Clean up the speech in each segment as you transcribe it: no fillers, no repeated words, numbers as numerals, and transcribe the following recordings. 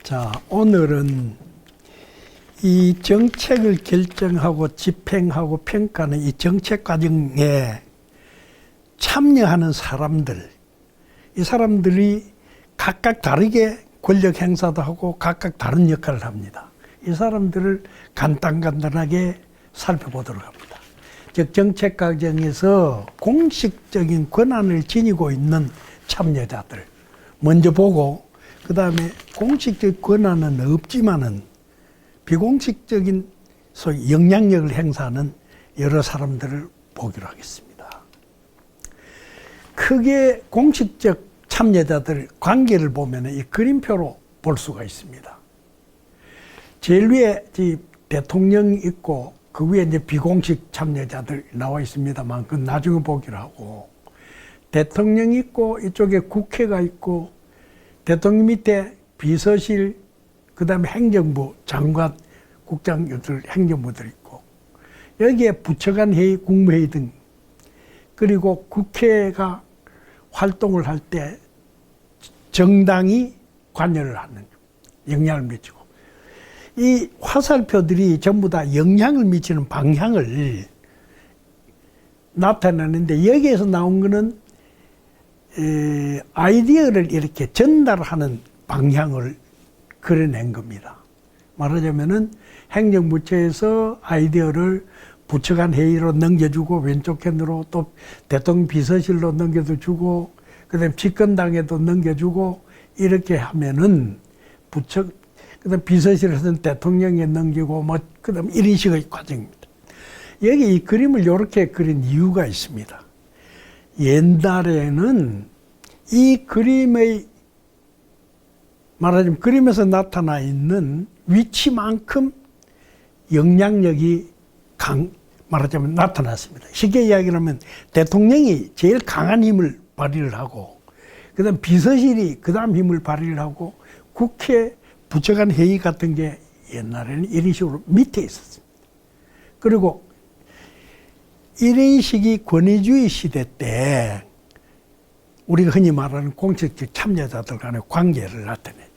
자, 오늘은 이 정책을 결정하고 집행하고 평가하는 이 정책 과정에 참여하는 사람들, 이 사람들이 각각 다르게 권력 행사도 하고 각각 다른 역할을 합니다. 이 사람들을 간단하게 살펴보도록 합니다. 즉, 정책 과정에서 공식적인 권한을 지니고 있는 참여자들 먼저 보고, 그 다음에 공식적 권한은 없지만은 비공식적인 소위 영향력을 행사하는 여러 사람들을 보기로 하겠습니다. 크게 공식적 참여자들 관계를 보면 이 그림표로 볼 수가 있습니다. 제일 위에 대통령이 있고 그 위에 이제 비공식 참여자들 나와 있습니다만 그건 나중에 보기로 하고, 대통령이 있고 이쪽에 국회가 있고 대통령 밑에 비서실, 그 다음에 행정부 장관, 국장들, 행정부들 있고, 여기에 부처간 회의, 국무회의 등, 그리고 국회가 활동을 할 때 정당이 관여를 하는, 영향을 미치고, 이 화살표들이 전부 다 영향을 미치는 방향을 나타내는데, 여기에서 나온 거는 아이디어를 이렇게 전달하는 방향을 그려낸 겁니다. 말하자면은 행정부처에서 아이디어를 부처간 회의로 넘겨주고, 왼쪽 편으로 또 대통령 비서실로 넘겨도 주고, 그 다음에 집권당에도 넘겨주고, 이렇게 하면은 부처, 그 다음에 비서실에서는 대통령에 넘기고, 그 다음에 이런 식의 과정입니다. 여기 이 그림을 이렇게 그린 이유가 있습니다. 옛날에는 이 그림의, 말하자면 그림에서 나타나 있는 위치만큼 영향력이 말하자면 나타났습니다. 쉽게 이야기하면 대통령이 제일 강한 힘을 발휘를 하고, 그 다음 비서실이 그 다음 힘을 발휘를 하고, 국회 부처간 회의 같은 게 옛날에는 이런 식으로 밑에 있었습니다. 그리고 이런 식이 권위주의 시대 때 우리가 흔히 말하는 공식적 참여자들 간의 관계를 나타내죠.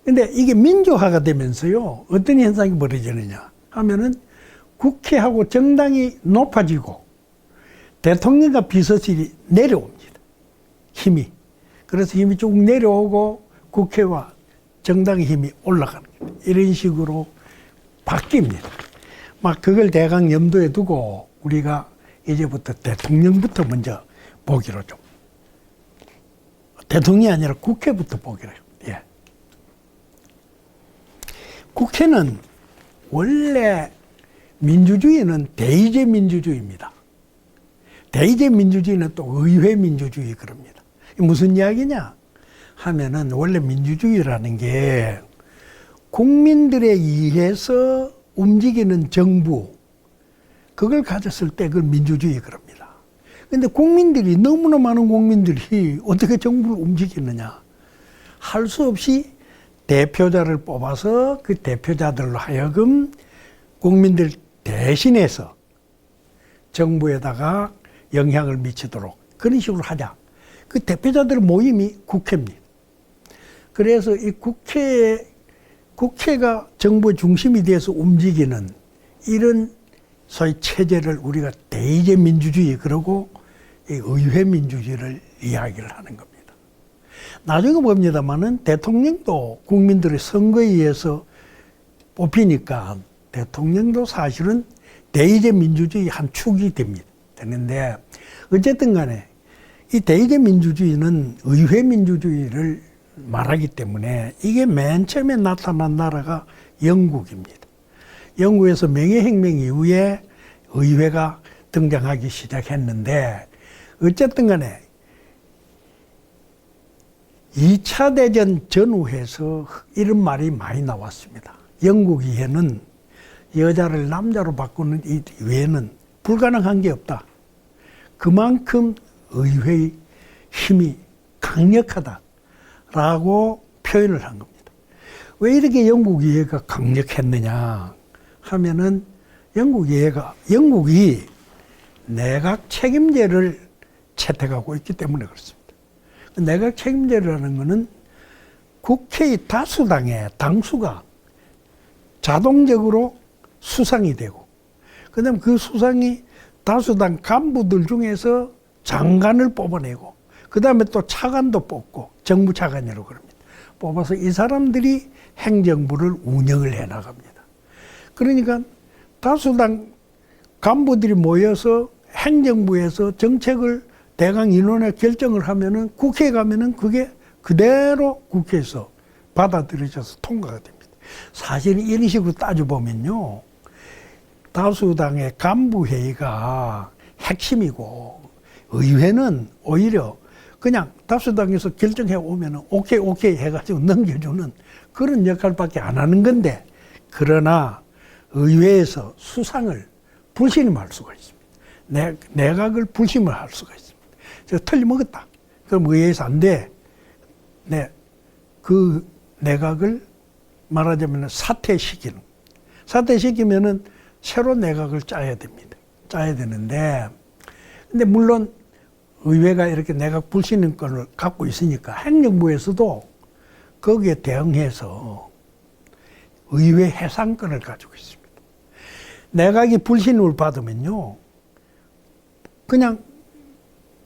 근데 이게 민주화가 되면서요, 어떤 현상이 벌어지느냐 하면은 국회하고 정당이 높아지고 대통령과 비서실이 내려옵니다. 힘이. 그래서 힘이 쭉 내려오고 국회와 정당의 힘이 올라가는 거예요. 이런 식으로 바뀝니다. 막 그걸 대강 염두에 두고 우리가 이제부터 대통령부터 먼저 보기로 좀. 대통령이 아니라 국회부터 보기로 해요. 예. 국회는 원래 민주주의는 대의제 민주주의입니다. 대의제 민주주의는 또 의회 민주주의 그럽니다. 무슨 이야기냐 하면은 원래 민주주의라는 게 국민들에 의해서 움직이는 정부, 그걸 가졌을 때 그걸 민주주의 그럽니다. 근데 국민들이, 너무나 많은 국민들이 어떻게 정부를 움직이느냐. 할 수 없이 대표자를 뽑아서 그 대표자들로 하여금 국민들 대신해서 정부에다가 영향을 미치도록 그런 식으로 하자. 그 대표자들 모임이 국회입니다. 그래서 이 국회가 정부의 중심이 돼서 움직이는 이런 소위 체제를 우리가 대의제 민주주의, 그러고 의회 민주주의를 이야기를 하는 겁니다. 나중에 봅니다만은 대통령도 국민들의 선거에 의해서 뽑히니까 대통령도 사실은 대의제 민주주의 한 축이 되는데, 어쨌든 간에 이 대의제 민주주의는 의회 민주주의를 말하기 때문에 이게 맨 처음에 나타난 나라가 영국입니다. 영국에서 명예혁명 이후에 의회가 등장하기 시작했는데, 어쨌든 간에 2차 대전 전후에서 이런 말이 많이 나왔습니다. 영국 의회는 여자를 남자로 바꾸는 이 외에는 불가능한 게 없다. 그만큼 의회의 힘이 강력하다라고 표현을 한 겁니다. 왜 이렇게 영국 의회가 강력했느냐 하면은 영국이 내각 책임제를 채택하고 있기 때문에 그렇습니다. 내각 책임제라는 것은 국회의 다수당의 당수가 자동적으로 수상이 되고, 그 다음에 그 수상이 다수당 간부들 중에서 장관을 뽑아내고, 그 다음에 또 차관도 뽑고, 정부 차관이라고 그럽니다. 뽑아서 이 사람들이 행정부를 운영을 해 나갑니다. 그러니까 다수당 간부들이 모여서 행정부에서 정책을 대강 인원에 결정을 하면은 국회에 가면은 그게 그대로 국회에서 받아들여져서 통과가 됩니다. 사실 이런 식으로 따져보면요, 다수당의 간부회의가 핵심이고, 의회는 오히려 그냥 다수당에서 결정해 오면은 오케이, 오케이 해가지고 넘겨주는 그런 역할밖에 안 하는 건데, 그러나 의회에서 수상을 불신임할 수가 있습니다. 내각을 불신임을 할 수가 있습니다. 제가 틀려먹었다. 그럼 의회에서 안 돼. 네, 그 내각을 말하자면 사퇴시키는. 사퇴시키면은 새로 내각을 짜야 됩니다. 짜야 되는데, 근데 물론 의회가 이렇게 내각 불신임권을 갖고 있으니까 행정부에서도 거기에 대응해서 의회 해산권을 가지고 있습니다. 내각이 불신임을 받으면요, 그냥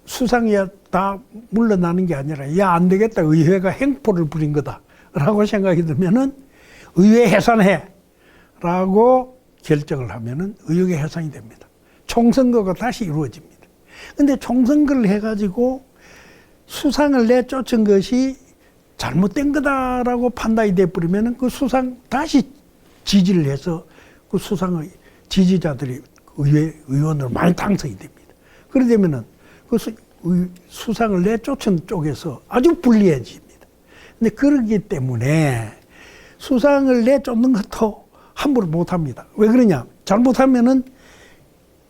수상이야 다 물러나는 게 아니라, 야, 안 되겠다, 의회가 행포를 부린 거다 라고 생각이 들면은 의회 해산해 라고 결정을 하면은 의회 해산이 됩니다. 총선거가 다시 이루어집니다. 근데 총선거를 해가지고 수상을 내쫓은 것이 잘못된 거다라고 판단이 돼버리면은 그 수상 다시 지지를 해서 그 수상의 지지자들이 의원으로 많이 당선이 됩니다. 그러려면은 그 수상을 내쫓은 쪽에서 아주 불리해집니다. 근데 그렇기 때문에 수상을 내쫓는 것도 함부로 못 합니다. 왜 그러냐? 잘못하면은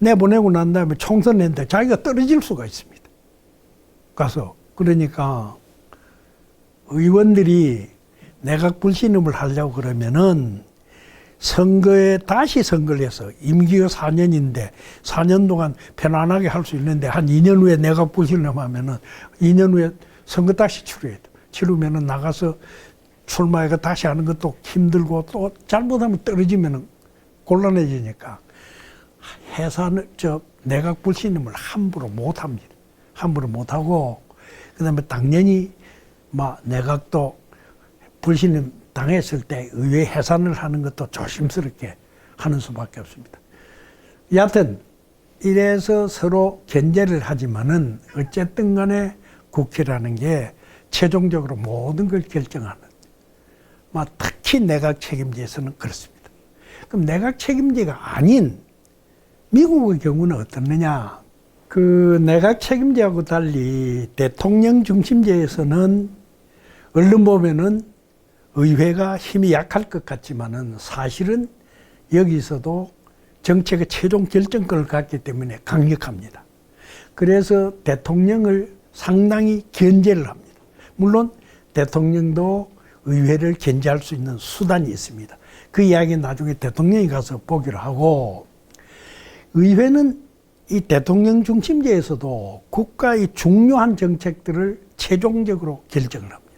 내보내고 난 다음에 총선했는데 자기가 떨어질 수가 있습니다. 가서. 그러니까 의원들이 내각 불신임을 하려고 그러면은 선거에 다시 선거를 해서 임기가 4년인데 4년 동안 편안하게 할 수 있는데 한 2년 후에 내각 불신임하면은 2년 후에 선거 다시 치러야 돼. 치르면은 나가서 출마해가 다시 하는 것도 힘들고 또 잘못하면 떨어지면은 곤란해지니까 내각 불신임을 함부로 못 합니다. 함부로 못 하고, 그 다음에 당연히 내각도 불신임 당했을 때 의회 해산을 하는 것도 조심스럽게 하는 수밖에 없습니다. 여하튼 이래서 서로 견제를 하지만은 어쨌든 간에 국회라는 게 최종적으로 모든 걸 결정하는, 특히 내각 책임제에서는 그렇습니다. 그럼 내각 책임제가 아닌 미국의 경우는 어떻느냐? 그 내각 책임제하고 달리 대통령 중심제에서는 얼른 보면은 의회가 힘이 약할 것 같지만은 사실은 여기서도 정책의 최종 결정권을 갖기 때문에 강력합니다. 그래서 대통령을 상당히 견제를 합니다. 물론 대통령도 의회를 견제할 수 있는 수단이 있습니다. 그 이야기는 나중에 대통령이 가서 보기로 하고, 의회는 이 대통령 중심제에서도 국가의 중요한 정책들을 최종적으로 결정을 합니다.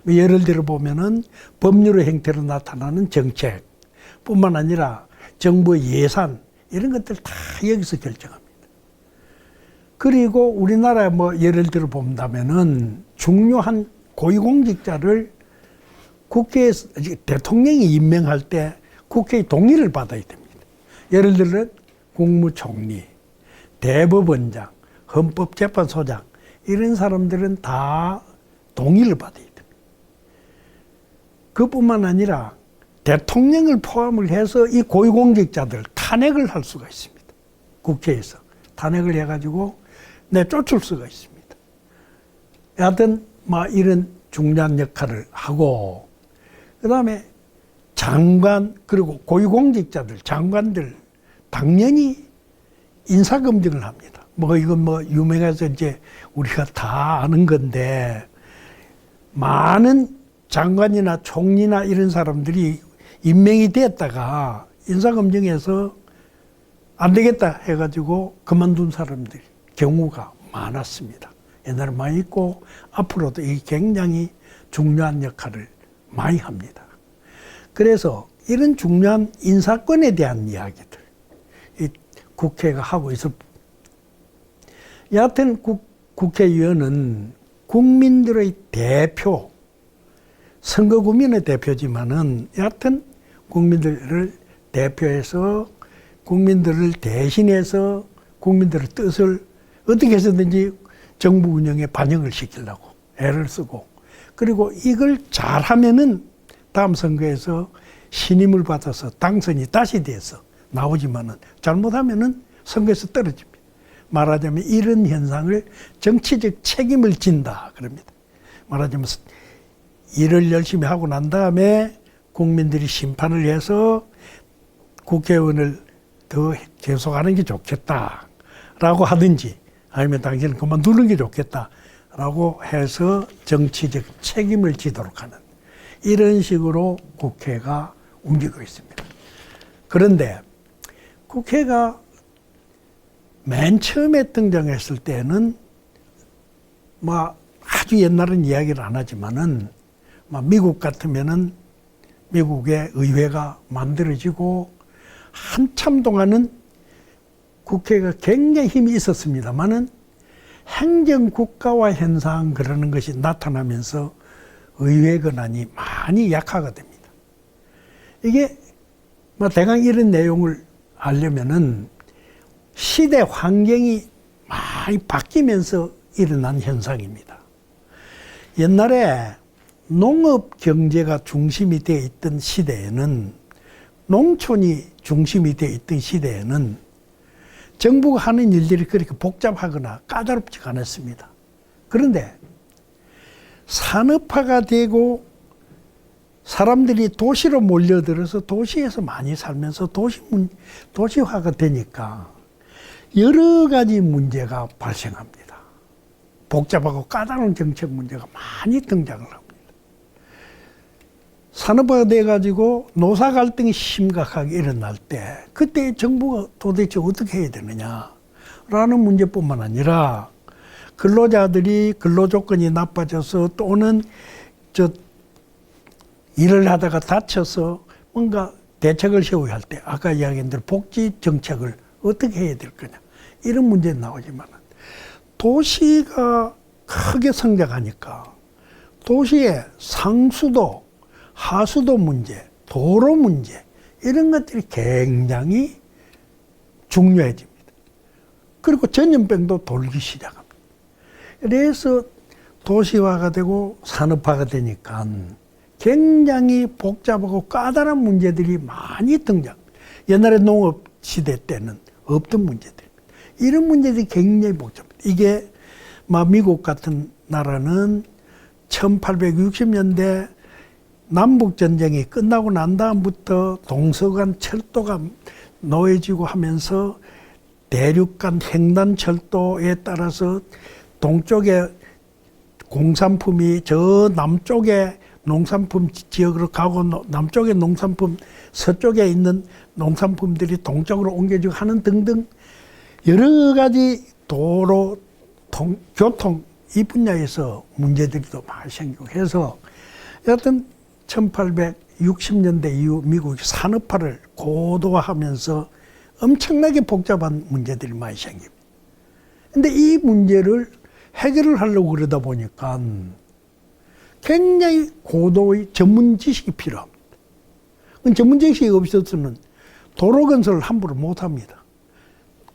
예를 들어 보면은 법률의 형태로 나타나는 정책뿐만 아니라 정부의 예산, 이런 것들 다 여기서 결정합니다. 그리고 우리나라에 예를 들어 본다면은 중요한 고위공직자를 국회에서 대통령이 임명할 때 국회의 동의를 받아야 됩니다. 예를 들어 국무총리, 대법원장, 헌법재판소장, 이런 사람들은 다 동의를 받아야 됩니다. 그뿐만 아니라 대통령을 포함을 해서 이 고위공직자들 탄핵을 할 수가 있습니다. 국회에서 탄핵을 해가지고 내쫓을 수가 있습니다. 여하튼 이런 중요한 역할을 하고, 그 다음에 장관, 그리고 고위공직자들, 장관들 당연히 인사검증을 합니다. 이건 유명해서 이제 우리가 다 아는 건데, 많은 장관이나 총리나 이런 사람들이 임명이 됐다가 인사검증에서 안 되겠다 해가지고 그만둔 사람들 경우가 많았습니다. 옛날에 많이 있고 앞으로도 이 굉장히 중요한 역할을 많이 합니다. 그래서 이런 중요한 인사권에 대한 이야기들 이 국회가 하고 있을 여하튼 국회의원은 국민들의 대표, 선거구민의 대표지만은 여하튼 국민들을 대표해서 국민들을 대신해서 국민들의 뜻을 어떻게 해서든지 정부 운영에 반영을 시키려고 애를 쓰고 그리고 이걸 잘하면은 다음 선거에서 신임을 받아서 당선이 다시 돼서 나오지만은 잘못하면은 선거에서 떨어집니다. 말하자면 이런 현상을 정치적 책임을 진다 그럽니다. 말하자면 일을 열심히 하고 난 다음에 국민들이 심판을 해서 국회의원을 더 계속하는 게 좋겠다라고 하든지 아니면 당신은 그만두는 게 좋겠다라고 해서 정치적 책임을 지도록 하는 이런 식으로 국회가 움직이고 있습니다. 그런데 국회가 맨 처음에 등장했을 때는 뭐 아주 옛날은 이야기를 안 하지만은 미국 같으면은 미국의 의회가 만들어지고 한참 동안은 국회가 굉장히 힘이 있었습니다만은 행정국가화 현상 그러는 것이 나타나면서 의회 권한이 많이 약화가 됩니다. 이게 뭐 대강 이런 내용을 알려면은 시대 환경이 많이 바뀌면서 일어난 현상입니다. 옛날에 농업 경제가 중심이 되어 있던 시대에는 농촌이 중심이 되어 있던 시대에는 정부가 하는 일들이 그렇게 복잡하거나 까다롭지가 않았습니다. 그런데 산업화가 되고 사람들이 도시로 몰려들어서 도시에서 많이 살면서 도시화가 되니까 여러 가지 문제가 발생합니다. 복잡하고 까다로운 정책 문제가 많이 등장을 합니다. 산업화가 돼가지고 노사 갈등이 심각하게 일어날 때 그때 정부가 도대체 어떻게 해야 되느냐라는 문제뿐만 아니라 근로자들이 근로 조건이 나빠져서 또는 일을 하다가 다쳐서 뭔가 대책을 세워야 할 때 아까 이야기한 대로 복지 정책을 어떻게 해야 될 거냐 이런 문제는 나오지만 도시가 크게 성장하니까 도시의 상수도 하수도 문제, 도로 문제 이런 것들이 굉장히 중요해집니다. 그리고 전염병도 돌기 시작합니다. 그래서 도시화가 되고 산업화가 되니까 굉장히 복잡하고 까다로운 문제들이 많이 등장합니다. 옛날에 농업 시대 때는 없던 문제들입니다. 이런 문제들이 굉장히 복잡합니다. 이게 미국 같은 나라는 1860년대 남북전쟁이 끝나고 난 다음부터 동서간 철도가 놓여지고 하면서 대륙간 횡단철도에 따라서 동쪽에 공산품이 저 남쪽에 농산품 지역으로 가고 남쪽에 농산품, 서쪽에 있는 농산품들이 동쪽으로 옮겨지고 하는 등등 여러 가지 도로, 교통 이 분야에서 문제들이 또 많이 생기고 해서 여하튼 1860년대 이후 미국이 산업화를 고도화하면서 엄청나게 복잡한 문제들이 많이 생깁니다. 근데 이 문제를 해결을 하려고 그러다 보니까 굉장히 고도의 전문 지식이 필요합니다. 전문 지식이 없어서는 도로 건설을 함부로 못 합니다.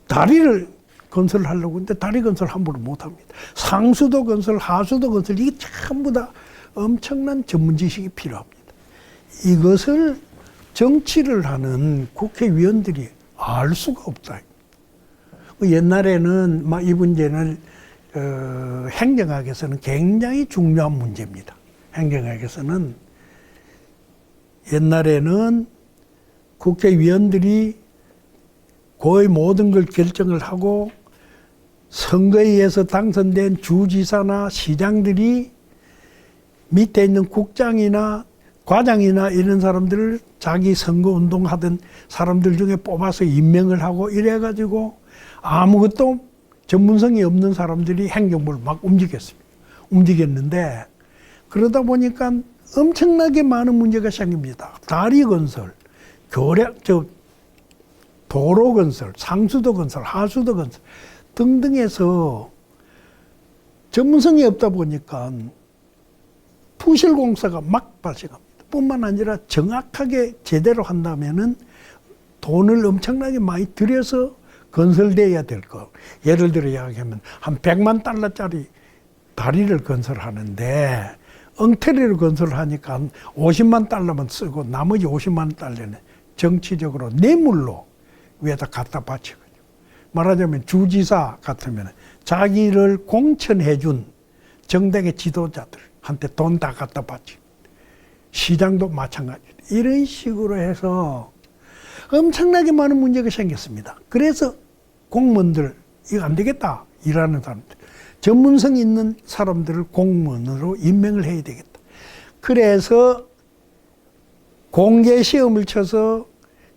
다리를 건설하려고 하는데 다리 건설 함부로 못 합니다. 상수도 건설, 하수도 건설 이게 전부 다 엄청난 전문 지식이 필요합니다. 이것을 정치를 하는 국회의원들이 알 수가 없다. 옛날에는 이 문제는 행정학에서는 굉장히 중요한 문제입니다. 행정학에서는 옛날에는 국회의원들이 거의 모든 걸 결정을 하고 선거에 의해서 당선된 주지사나 시장들이 밑에 있는 국장이나 과장이나 이런 사람들을 자기 선거운동하던 사람들 중에 뽑아서 임명을 하고 이래가지고 아무것도 전문성이 없는 사람들이 행정부를 막 움직였습니다. 움직였는데 그러다 보니까 엄청나게 많은 문제가 생깁니다. 다리 건설, 도로 건설, 상수도 건설, 하수도 건설 등등에서 전문성이 없다 보니까 부실 공사가 막 발생합니다. 뿐만 아니라 정확하게 제대로 한다면은 돈을 엄청나게 많이 들여서 건설돼야 될 거. 예를 들어 이야기하면 한 100만 달러짜리 다리를 건설하는데 엉터리로 건설하니까 한 50만 달러만 쓰고 나머지 50만 달러는 정치적으로 뇌물로 위에다 갖다 바치거든요. 말하자면 주지사 같으면 자기를 공천해준 정당의 지도자들한테 돈 다 갖다 바치고 시장도 마찬가지예요. 이런 식으로 해서 엄청나게 많은 문제가 생겼습니다. 그래서 공무원들 이거 안 되겠다 일하는 사람들 전문성 있는 사람들을 공무원으로 임명을 해야 되겠다. 그래서 공개 시험을 쳐서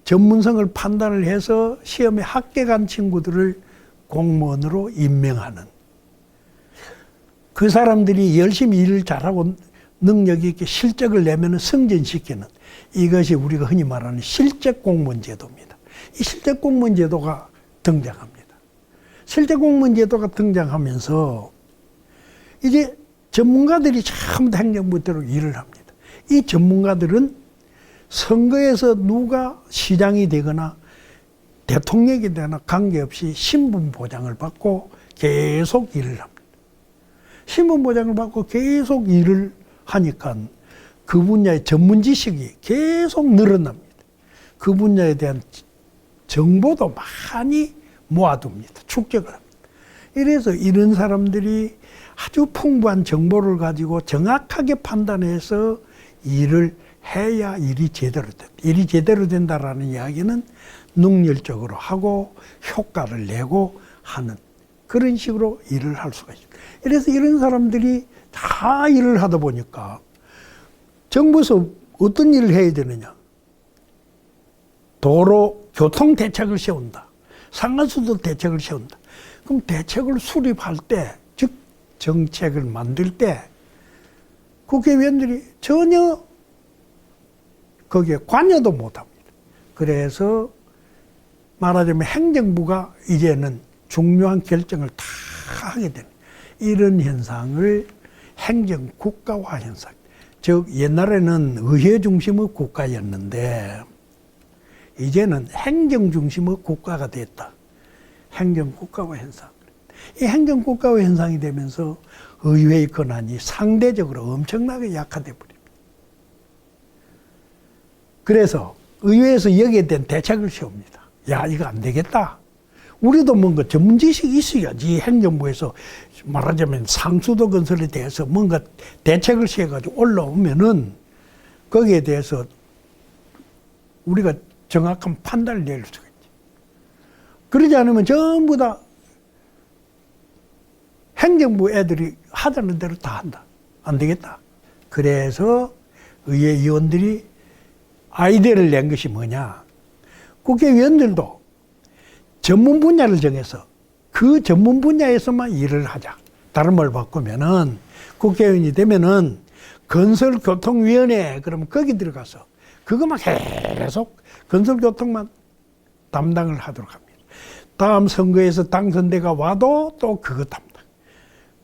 전문성을 판단을 해서 시험에 합격한 친구들을 공무원으로 임명하는 그 사람들이 열심히 일을 잘하고 능력 있게 실적을 내면 승진시키는 이것이 우리가 흔히 말하는 실적 공무원 제도입니다. 이 실적 공무원 제도가 등장합니다. 실적 공무원 제도가 등장하면서 이제 전문가들이 전부 다 행정부대로 일을 합니다. 이 전문가들은 선거에서 누가 시장이 되거나 대통령이 되거나 관계없이 신분 보장을 받고 계속 일을 합니다. 신분 보장을 받고 계속 일을 하니까 그 분야의 전문 지식이 계속 늘어납니다. 그 분야에 대한 정보도 많이 모아둡니다. 축적을 합니다. 이래서 이런 사람들이 아주 풍부한 정보를 가지고 정확하게 판단해서 일을 해야 일이 제대로 된다. 일이 제대로 된다라는 이야기는 능률적으로 하고 효과를 내고 하는 그런 식으로 일을 할 수가 있습니다. 그래서 이런 사람들이 다 일을 하다 보니까 정부에서 어떤 일을 해야 되느냐. 도로 교통 대책을 세운다. 상가수도 대책을 세운다. 그럼 대책을 수립할 때, 즉 정책을 만들 때 국회의원들이 전혀 거기에 관여도 못합니다. 그래서 말하자면 행정부가 이제는 중요한 결정을 다 하게 되는 이런 현상을 행정국가화 현상. 즉 옛날에는 의회 중심의 국가였는데 이제는 행정 중심의 국가가 됐다. 행정국가화 현상. 이 행정국가화 현상이 되면서 의회의 권한이 상대적으로 엄청나게 약화돼 버립니다. 그래서 의회에서 여기에 대한 대책을 세웁니다. 야, 이거 안 되겠다. 우리도 뭔가 전문 지식이 있어야지. 행정부에서 말하자면 상수도 건설에 대해서 뭔가 대책을 세워가지고 올라오면은 거기에 대해서 우리가 정확한 판단을 내릴 수가 있지. 그러지 않으면 전부 다 행정부 애들이 하자는 대로 다 한다. 안 되겠다. 그래서 의회 의원들이 아이디어를 낸 것이 뭐냐. 국회의원들도 전문 분야를 정해서 그 전문 분야에서만 일을 하자. 다른 말 바꾸면은 국회의원이 되면은 건설교통위원회 그러면 거기 들어가서 그것만 계속 건설교통만 담당을 하도록 합니다. 다음 선거에서 당선대가 와도 또 그거 담당.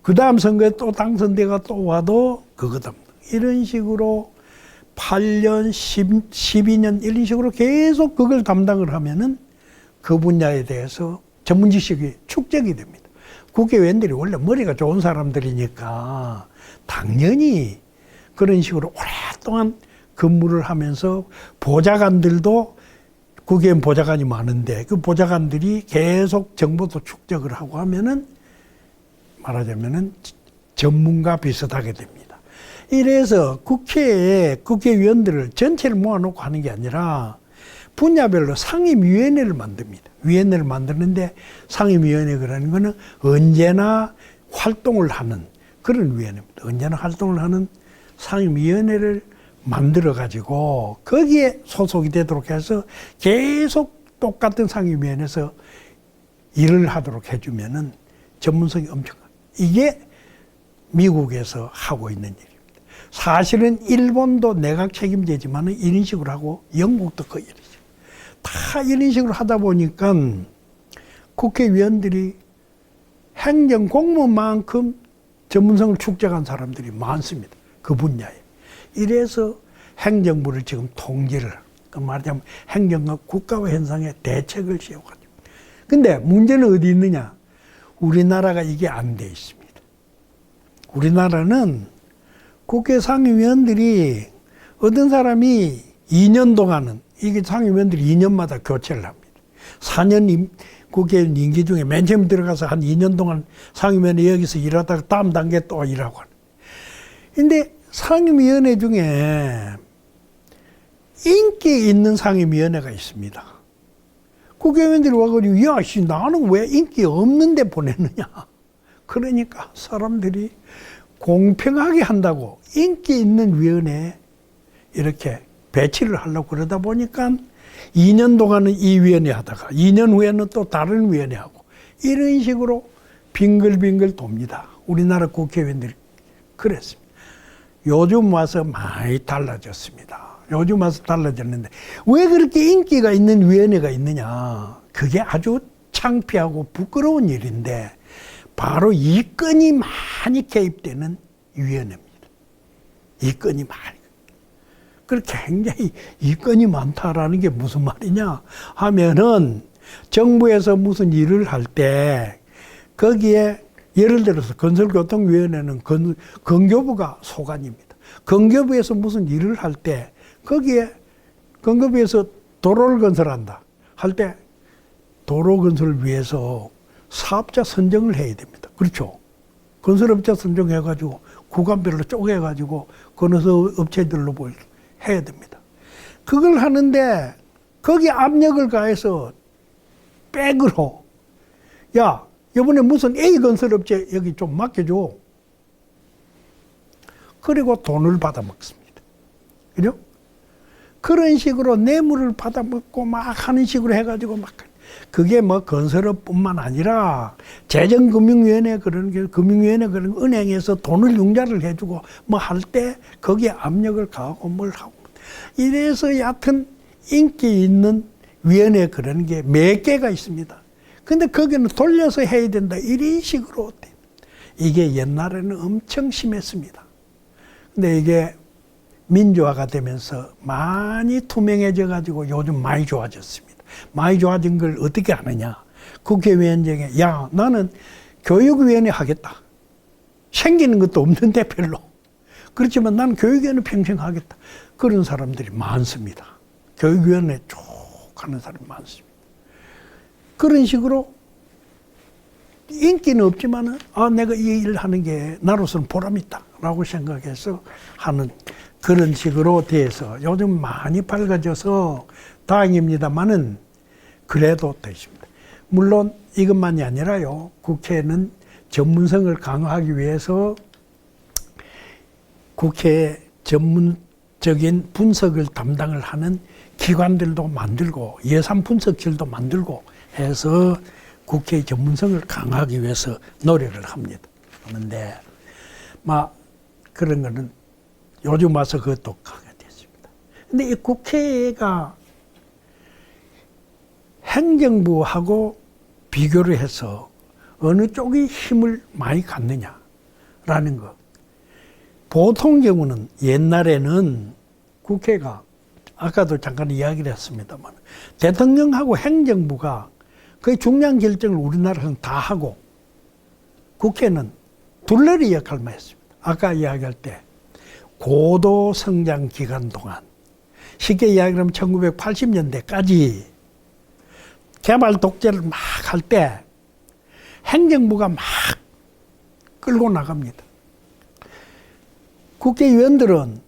그 다음 선거에 또 당선대가 또 와도 그거 담당. 이런 식으로 8년, 12년 이런 식으로 계속 그걸 담당을 하면은 그 분야에 대해서 전문 지식이 축적이 됩니다. 국회의원들이 원래 머리가 좋은 사람들이니까 당연히 그런 식으로 오랫동안 근무를 하면서 보좌관들도 국회의원 보좌관이 많은데 그 보좌관들이 계속 정보도 축적을 하고 하면은 말하자면은 전문가 비슷하게 됩니다. 이래서 국회에 국회의원들을 전체를 모아놓고 하는 게 아니라 분야별로 상임위원회를 만듭니다. 위원회를 만드는데 상임위원회라는 거는 언제나 활동을 하는 그런 위원회입니다. 언제나 활동을 하는 상임위원회를 만들어가지고 거기에 소속이 되도록 해서 계속 똑같은 상임위원회에서 일을 하도록 해주면은 전문성이 엄청납니다. 이게 미국에서 하고 있는 일입니다. 사실은 일본도 내각 책임제지만 이런 식으로 하고 영국도 거의 이런 식으로. 다 이런 식으로 하다 보니까 국회의원들이 행정 공무만큼 전문성을 축적한 사람들이 많습니다. 그 분야에. 이래서 행정부를 지금 통제를, 그 말하자면 행정과 국가와 현상의 대책을 세워가지고. 근데 문제는 어디 있느냐? 우리나라가 이게 안 돼 있습니다. 우리나라는 국회 상임위원들이 어떤 사람이 2년 동안은, 이게 상임위원들이 2년마다 교체를 합니다. 4년 국회의원 임기 중에 맨 처음 들어가서 한 2년 동안 상임위원회 여기서 일하다가 다음 단계 또 일하고 하는. 근데 상임위원회 중에 인기 있는 상임위원회가 있습니다. 국회의원들이 와가지고, 야, 씨, 나는 왜 인기 없는데 보냈느냐. 그러니까 사람들이 공평하게 한다고 인기 있는 위원회에 이렇게 배치를 하려고 그러다 보니까 2년 동안은 이 위원회 하다가 2년 후에는 또 다른 위원회 하고 이런 식으로 빙글빙글 돕니다. 우리나라 국회의원들이 그랬습니다. 요즘 와서 많이 달라졌습니다. 요즘 와서 달라졌는데 왜 그렇게 인기가 있는 위원회가 있느냐. 그게 아주 창피하고 부끄러운 일인데 바로 이건이 많이 개입되는 위원회입니다. 이건이 많이. 그렇게 굉장히 이건이 많다라는 게 무슨 말이냐 하면은 정부에서 무슨 일을 할 때 거기에 예를 들어서 건설교통위원회는 건교부가 소관입니다. 건교부에서 무슨 일을 할 때 거기에 건교부에서 도로를 건설한다 할 때 도로 건설을 위해서 사업자 선정을 해야 됩니다. 그렇죠? 건설업자 선정해가지고 구간별로 쪼개가지고 건설 업체들로 해야 됩니다. 그걸 하는데 거기 압력을 가해서 백으로 야 이번에 무슨 A 건설업체 여기 좀 맡겨줘. 그리고 돈을 받아먹습니다. 그죠? 그런 식으로 뇌물을 받아먹고 막 하는 식으로 해가지고 막 그게 뭐 건설업뿐만 아니라 재정금융위원회 그런 게 금융위원회 그런 은행에서 돈을 융자를 해주고 뭐 할 때 거기에 압력을 가하고 뭘 하고 이래서 얕은 인기 있는 위원회 그런 게 몇 개가 있습니다. 근데 거기는 돌려서 해야 된다 이런 식으로 이게 옛날에는 엄청 심했습니다. 근데 이게 민주화가 되면서 많이 투명해져 가지고 요즘 많이 좋아졌습니다. 많이 좋아진 걸 어떻게 하느냐. 국회의원 중에 야 나는 교육위원회 하겠다. 생기는 것도 없는데 별로. 그렇지만 나는 교육위원회 평생 하겠다. 그런 사람들이 많습니다. 교육위원회 쭉 하는 사람이 많습니다. 그런 식으로 인기는 없지만은 내가 이 일을 하는 게 나로서는 보람있다 라고 생각해서 하는 그런 식으로 돼서 요즘 많이 밝아져서 다행입니다만은 그래도 되십니다. 물론 이것만이 아니라요. 국회는 전문성을 강화하기 위해서 국회에 전문적인 분석을 담당을 하는 기관들도 만들고 예산 분석실도 만들고 해서 국회의 전문성을 강화하기 위해서 노력을 합니다. 그런데 막 그런 거는 요즘 와서 그것도 강화됐습니다. 근데 이 국회가 행정부하고 비교를 해서 어느 쪽이 힘을 많이 갖느냐라는 것. 보통 경우는 옛날에는 국회가 아까도 잠깐 이야기를 했습니다만 대통령하고 행정부가 거의 중요한 결정을 우리나라에서는 다 하고 국회는 둘레리 역할만 했습니다. 아까 이야기할 때 고도 성장 기간 동안 쉽게 이야기하면 1980년대까지 개발 독재를 막 할 때 행정부가 막 끌고 나갑니다. 국회의원들은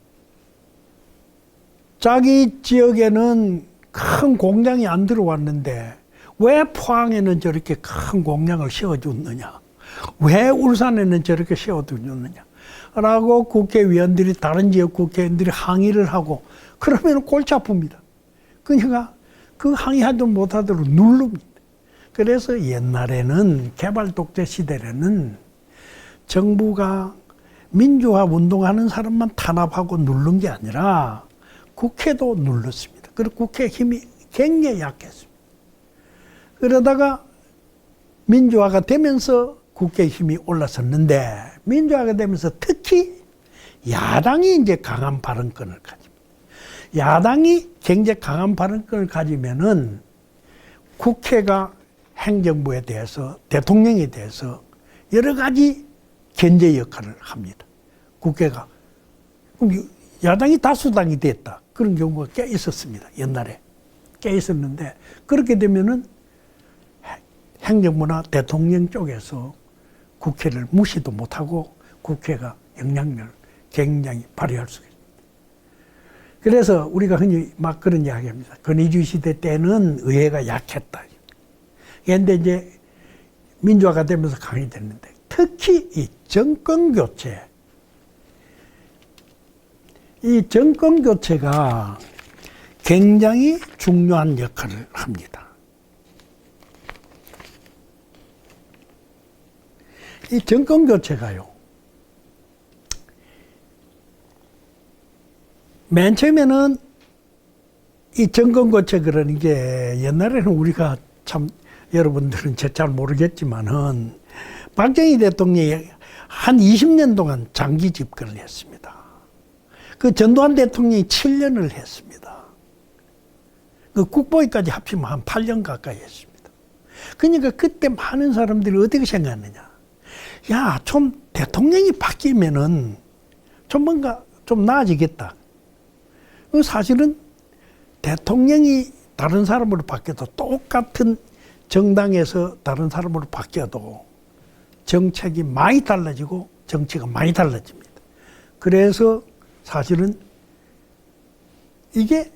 자기 지역에는 큰 공장이 안 들어왔는데 왜 포항에는 저렇게 큰 공장을 세워줬느냐? 왜 울산에는 저렇게 세워줬느냐? 라고 국회의원들이 다른 지역 국회의원들이 항의를 하고 그러면 골치 아픕니다. 그러니까 그 항의하도 못하도록 누릅니다. 그래서 옛날에는 개발 독재 시대에는 정부가 민주화 운동하는 사람만 탄압하고 누른 게 아니라 국회도 눌렀습니다. 그리고 국회 힘이 굉장히 약했습니다. 그러다가 민주화가 되면서 국회 힘이 올라섰는데, 민주화가 되면서 특히 야당이 이제 강한 발언권을 가집니다. 야당이 굉장히 강한 발언권을 가지면은 국회가 행정부에 대해서, 대통령에 대해서 여러 가지 견제 역할을 합니다. 국회가. 야당이 다수당이 됐다. 그런 경우가 꽤 있었습니다. 옛날에. 꽤 있었는데, 그렇게 되면은 행정부나 대통령 쪽에서 국회를 무시도 못하고 국회가 영향력을 굉장히 발휘할 수 있습니다. 그래서 우리가 흔히 막 그런 이야기 합니다. 건의주의 시대 때는 의회가 약했다. 그런데 이제 민주화가 되면서 강해졌는데, 특히 이 정권교체, 이 정권교체가 굉장히 중요한 역할을 합니다. 이 정권교체가요, 맨 처음에는 이 정권교체 그러는 게, 옛날에는 우리가 참, 여러분들은 잘 모르겠지만은, 박정희 대통령이 한 20년 동안 장기 집권을 했습니다. 그 전두환 대통령이 7년을 했습니다. 그 국보위까지 합치면 한 8년 가까이 했습니다. 그러니까 그때 많은 사람들이 어떻게 생각하느냐. 야, 좀 대통령이 바뀌면은 좀 뭔가 좀 나아지겠다. 사실은 대통령이 다른 사람으로 바뀌어도, 똑같은 정당에서 다른 사람으로 바뀌어도 정책이 많이 달라지고 정치가 많이 달라집니다. 그래서 사실은 이게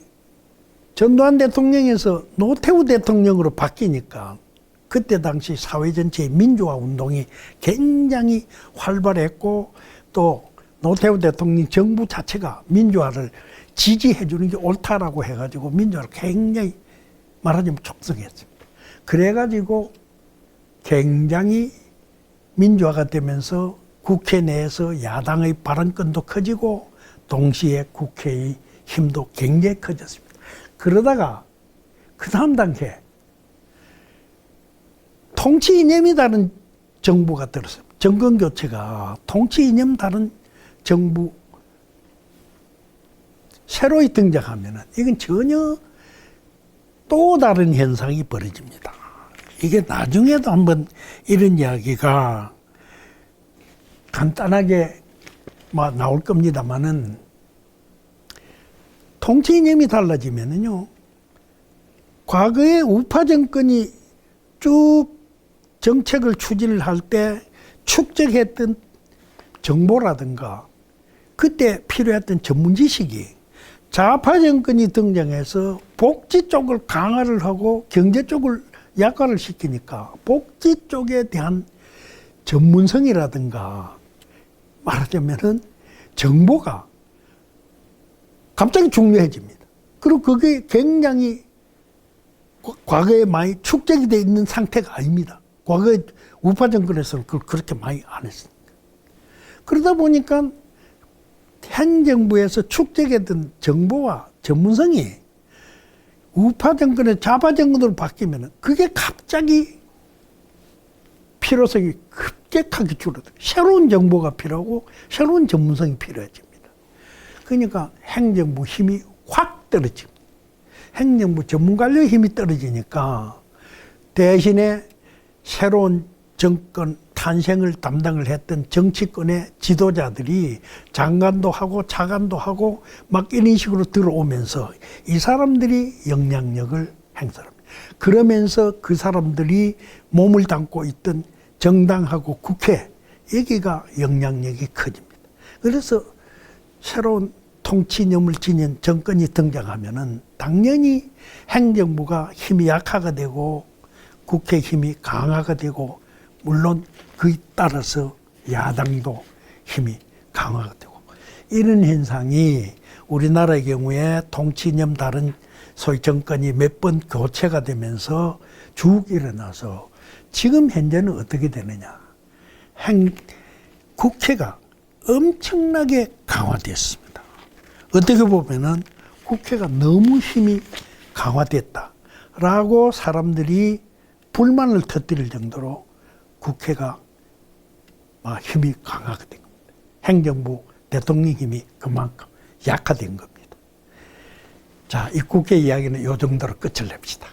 전두환 대통령에서 노태우 대통령으로 바뀌니까 그때 당시 사회 전체의 민주화 운동이 굉장히 활발했고, 또 노태우 대통령 정부 자체가 민주화를 지지해 주는 게 옳다라고 해가지고 민주화를 굉장히 말하자면 촉성했습니다. 그래가지고 굉장히 민주화가 되면서 국회 내에서 야당의 발언권도 커지고 동시에 국회의 힘도 굉장히 커졌습니다. 그러다가 그 다음 단계, 통치 이념이 다른 정부가 들었어요. 정권 교체가 통치 이념 다른 정부 새로이 등장하면은 이건 전혀 또 다른 현상이 벌어집니다. 이게 나중에도 한번 이런 이야기가 간단하게 나올 겁니다만은, 통치 이념이 달라지면은요, 과거에 우파 정권이 쭉 정책을 추진을 할 때 축적했던 정보라든가 그때 필요했던 전문 지식이 좌파 정권이 등장해서 복지 쪽을 강화를 하고 경제 쪽을 약화를 시키니까 복지 쪽에 대한 전문성이라든가, 말하자면은 정보가 갑자기 중요해집니다. 그리고 그게 굉장히 과거에 많이 축적이 되어 있는 상태가 아닙니다. 과거에 우파 정권에서는 그걸 그렇게 많이 안 했습니다. 그러다 보니까 행정부에서 축적했던 정보와 전문성이 우파 정권의 좌파 정권으로 바뀌면 그게 갑자기 필요성이 급격하게 줄어들어요. 새로운 정보가 필요하고 새로운 전문성이 필요해집니다. 그러니까 행정부 힘이 확 떨어집니다. 행정부 전문관료의 힘이 떨어지니까 대신에 새로운 정권 탄생을 담당을 했던 정치권의 지도자들이 장관도 하고 차관도 하고 막 이런 식으로 들어오면서 이 사람들이 영향력을 행사합니다. 그러면서 그 사람들이 몸을 담고 있던 정당하고 국회, 여기가 영향력이 커집니다. 그래서 새로운 통치념을 지닌 정권이 등장하면은 당연히 행정부가 힘이 약화가 되고 국회 힘이 강화가 되고, 물론 그에 따라서 야당도 힘이 강화가 되고, 이런 현상이 우리나라의 경우에 통치념 다른 소위 정권이 몇 번 교체가 되면서 쭉 일어나서 지금 현재는 어떻게 되느냐. 국회가 엄청나게 강화됐습니다. 어떻게 보면은 국회가 너무 힘이 강화됐다라고 사람들이 불만을 터뜨릴 정도로 국회가 막 힘이 강화가 된 겁니다. 행정부, 대통령 힘이 그만큼 약화된 겁니다. 자, 이 국회 이야기는 이 정도로 끝을 냅시다.